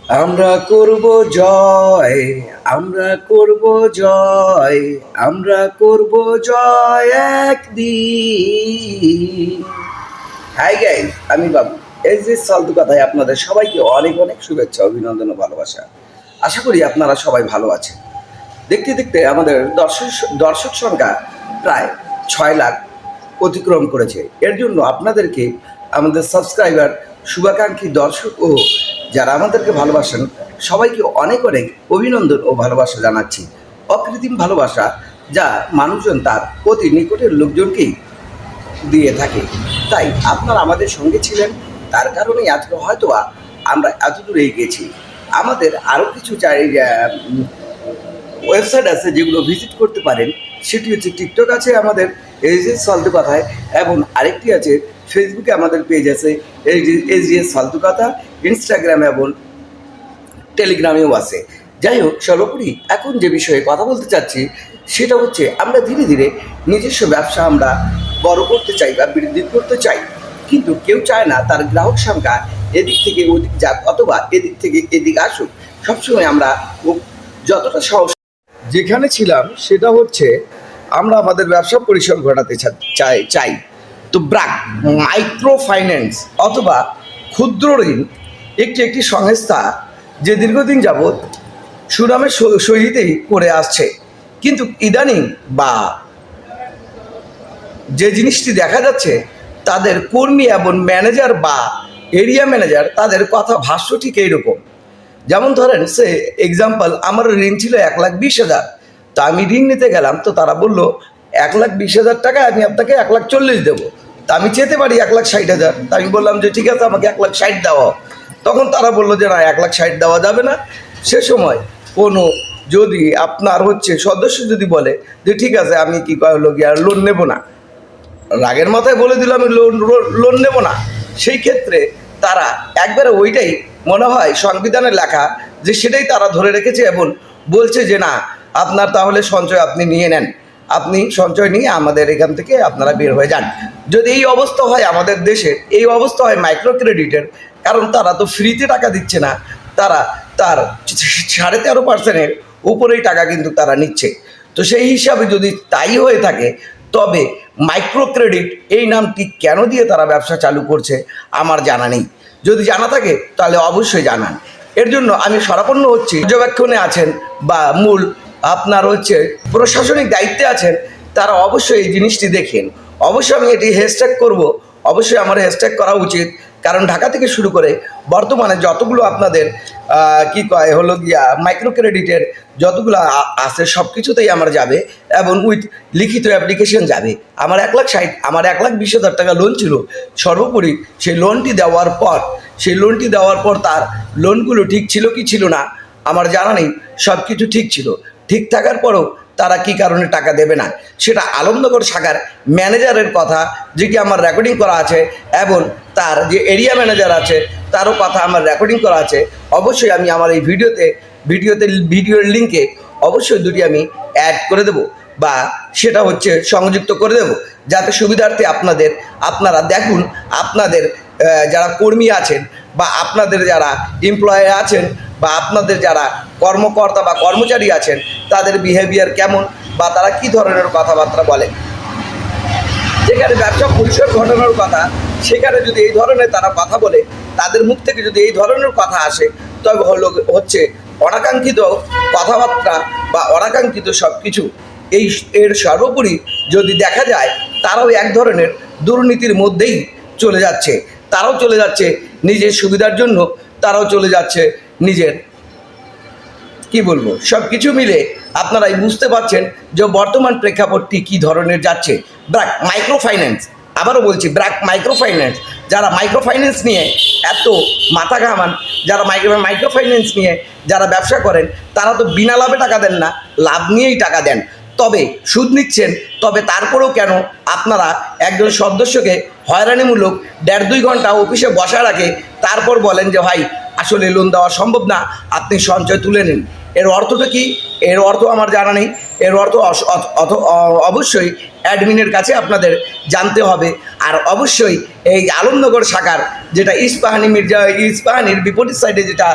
আমরা করব জয়, আমরা করব জয়, আমরা করব জয় একদিন। হাই গাইস, আমি বাবু। এই যে ফালতু কথায় আপনাদের সবাইকে অনেক অনেক শুভেচ্ছা, অভিনন্দন ও ভালোবাসা। আশা করি আপনারা সবাই ভালো আছেন। দেখতে দেখতে আমাদের দর্শক সংখ্যা প্রায় 6 লাখ অতিক্রম করেছে। এর জন্য আপনাদেরকে, আমাদের সাবস্ক্রাইবার, শুভাকাঙ্ক্ষী দর্শক ও যারা আমাদেরকে ভালোবাসেন সবাইকে অনেক অনেক অভিনন্দন ও ভালোবাসা জানাচ্ছি। অকৃত্রিম ভালোবাসা যা মানুষজন তার অতি নিকটের লোকজনকেই দিয়ে থাকে। তাই আপনারা আমাদের সঙ্গে ছিলেন, তার কারণেই আজকে হয়তোবা আমরা এত দূরে এগিয়েছি। আমাদের আরও কিছু ওয়েবসাইট আছে যেগুলো ভিজিট করতে পারেন। সেটি হচ্ছে টিকটক আছে আমাদের এইচডিএস ফালতু কথায়, এবং আরেকটি আছে ফেসবুকে আমাদের পেজ আছে এইচডিএস ফালতু কথা, ইনস্টাগ্রামে এবং টেলিগ্রামেও আছে। যাই হোক, সর্বোপরি এখন যে বিষয়ে কথা বলতে চাচ্ছি সেটা হচ্ছে আমরা ধীরে ধীরে নিজস্ব ব্যবসা আমরা বড় করতে চাই বা বৃদ্ধি করতে চাই, কিন্তু কেউ চায় না তার গ্রাহক সংখ্যা এদিক থেকে ওদিক যাক অথবা এদিক থেকে এদিক আসুক। সবসময় আমরা যতটা সহজ যেখানে ছিলাম সেটা হচ্ছে আমরা আমাদের ব্যবসা পরিসর ঘটাতে চাই। তো ব্র্যাক মাইক্রো ফাইন্যান্স অথবা ক্ষুদ্র ঋণ একটি সংস্থা যে দীর্ঘদিন যাবৎ সুনামের সহিতেই করে আসছে, কিন্তু ইদানিং বা যে জিনিসটি দেখা যাচ্ছে তাদের কর্মী এবং ম্যানেজার বা এরিয়া ম্যানেজার তাদের কথা ভাষ্য ঠিক এইরকম। যেমন ধরেন, সে এক্সাম্পল, আমার ঋণ ছিল 1,20,000, তা আমি ঋণ নিতে গেলাম, তো তারা বললো 1,20,000 টাকা আমি আপনাকে 1,40,000 দেবো। তা আমি চেতে পারি 1,60,000। তা আমি বললাম যে ঠিক আছে, আমাকে 1,60,000 দেওয়া। তখন তারা বললো যে না, 1,60,000 দেওয়া যাবে না। সে সময় কোনো যদি আপনার হচ্ছে সদস্য যদি বলে যে ঠিক আছে, আমি কি হলো গিয়ে আর লোন নেবো না, রাগের মাথায় বলে দিল আমি লোন নেব না, সেই ক্ষেত্রে তারা একবারে ওইটাই মনে হয় সংবিধানে লেখা যে সেটাই তারা ধরে রেখেছে এবং বলছে যে না, আপনার তাহলে সঞ্চয় আপনি নিয়ে নেন, আপনি সঞ্চয় নিয়ে আমাদের এখান থেকে আপনারা বের হয়ে যান। যদি এই অবস্থা হয় আমাদের দেশের, এই অবস্থা হয় মাইক্রো ক্রেডিটের, কারণ তারা তো ফ্রিতে টাকা দিচ্ছে না, তারা তার 13.5% উপরেই টাকা কিন্তু তারা নিচ্ছে। তো সেই হিসাবে যদি তাই হয়ে থাকে, তবে মাইক্রো ক্রেডিট এই নামটি কেন দিয়ে তারা ব্যবসা চালু করছে আমার জানা নেই। যদি জানা থাকে তাহলে অবশ্যই জানান। এর জন্য আমি সরাপন্ন হচ্ছি, পর্যবেক্ষণে আছেন বা মূল আপনার হচ্ছে প্রশাসনিক দায়িত্বে আছেন, তারা অবশ্যই এই জিনিসটি দেখেন। অবশ্যই আমি এটি হ্যাশট্যাগ করব, অবশ্যই আমার হ্যাশট্যাগ করা উচিত, কারণ ঢাকা থেকে শুরু করে বর্তমানে যতগুলো আপনাদের কি কয় হলো গিয়া মাইক্রো ক্রেডিটের যতগুলো আছে সব কিছুতেই আমার যাবে এবং উইথ লিখিত অ্যাপ্লিকেশন যাবে। আমার 1,60,000, আমার 1,20,000 টাকা লোন ছিল। সর্বোপরি সেই লোনটি দেওয়ার পর তার লোনগুলো ঠিক ছিল কি ছিল না আমার জানা নেই, সব কিছু ঠিক ছিল। ঠিক থাকার পরেও তারা কি কারণে টাকা দেবে না, সেটা আলমনগর শাখার ম্যানেজারের কথা যেটি আমার রেকর্ডিং করা আছে, এবং তার যে এরিয়া ম্যানেজার আছে তারও কথা আমার রেকর্ডিং করা আছে। অবশ্যই আমি আমার এই ভিডিওর লিঙ্কে অবশ্যই দুটি আমি অ্যাড করে দেব বা সেটা হচ্ছে সংযুক্ত করে দেব, যাতে সুবিধার্থে আপনারা দেখুন, আপনাদের যারা কর্মী আছেন বা আপনাদের যারা এমপ্লয়ি আছেন বা আপনাদের যারা কর্মকর্তা বা কর্মচারী আছেন তাদের বিহেভিয়ার কেমন বা তারা কি ধরনের কথাবার্তা বলে। যেখানে ব্যবসা পরিসর ঘটানোর কথা, সেখানে যদি এই ধরনের তারা কথা বলে, তাদের মুখ থেকে যদি এই ধরনের কথা আসে, তবে হচ্ছে অনাকাঙ্ক্ষিত কথাবার্তা বা অনাকাঙ্ক্ষিত সব কিছু। এর সর্বোপরি যদি দেখা যায় তারাও এক ধরনের দুর্নীতির মধ্যেই চলে যাচ্ছে, তারাও চলে যাচ্ছে নিজের সুবিধার জন্য, তারাও চলে যাচ্ছে নিজের কি বলবো, সব কিছু মিলে আপনারাই বুঝতে পারছেন যে বর্তমান প্রেক্ষাপটটি কী ধরনের যাচ্ছে। ব্র্যাক মাইক্রো ফাইন্যান্স, আবারও বলছি, ব্র্যাক মাইক্রো ফাইন্যান্স, যারা মাইক্রো ফাইন্যান্স নিয়ে এত মাথা ঘামান, যারা মাইক্রো ফাইন্যান্স নিয়ে যারা ব্যবসা করেন, তারা তো বিনা লাভে টাকা দেন না, লাভ নিয়েই টাকা দেন, তবে সুদ নিচ্ছেন। তবে তারপরেও কেন আপনারা একজন সদস্যকে হয়রানিমূলক 1.5-2 ঘন্টা অফিসে বসা রাখে, তারপর বলেন যে ভাই আসলে লোন দেওয়া সম্ভব না, আপনি সঞ্চয় তুলে নিন। এর অর্থটা কি? এর অর্থ আমার জানা নেই। এর অর্থ অবশ্যই অ্যাডমিনের কাছে আপনাদের জানতে হবে। আর অবশ্যই এই আলমনগর শাখার যেটা ইস্পাহানির বিপরীত সাইডে যেটা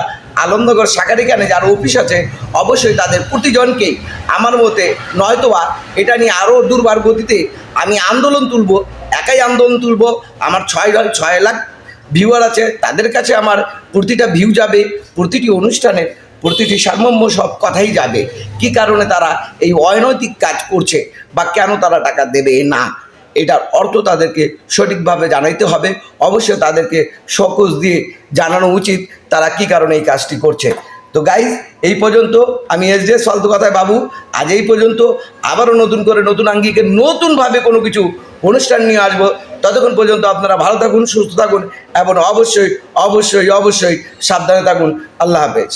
আলমনগর শাখার এখানে যার অফিস আছে, অবশ্যই তাদের প্রতিজনকেই আমার মতে নয়তোবা এটা নিয়ে আরও দুর্বার গতিতে আমি আন্দোলন তুলব, একাই আন্দোলন তুলব। আমার 6 লাখ ভিউয়ার আছে, তাদের কাছে আমার প্রতিটা ভিউ যাবে, প্রতিটি অনুষ্ঠানের প্রতিটি সার্বভৌম সব কথাই যাবে। কি কারণে তারা এই অনৈতিক কাজ করছে বা কেন তারা টাকা দেবে না, এটার অর্থ তাদেরকে সঠিকভাবে জানাইতে হবে। অবশ্যই তাদেরকে সকোজ দিয়ে জানানো উচিত তারা কি কারণে এই কাজটি করছে। তো গাইজ, এই পর্যন্ত আমি এসডিএস ফালতু কথায় বাবু, আজ এই পর্যন্ত। আবারও নতুন করে নতুন আঙ্গিকে নতুনভাবে কোনো কিছু অনুষ্ঠান নিয়ে আসবো। ততক্ষণ পর্যন্ত আপনারা ভালো থাকুন, সুস্থ থাকুন এবং অবশ্যই অবশ্যই অবশ্যই সাবধানে থাকুন। আল্লাহ হাফেজ।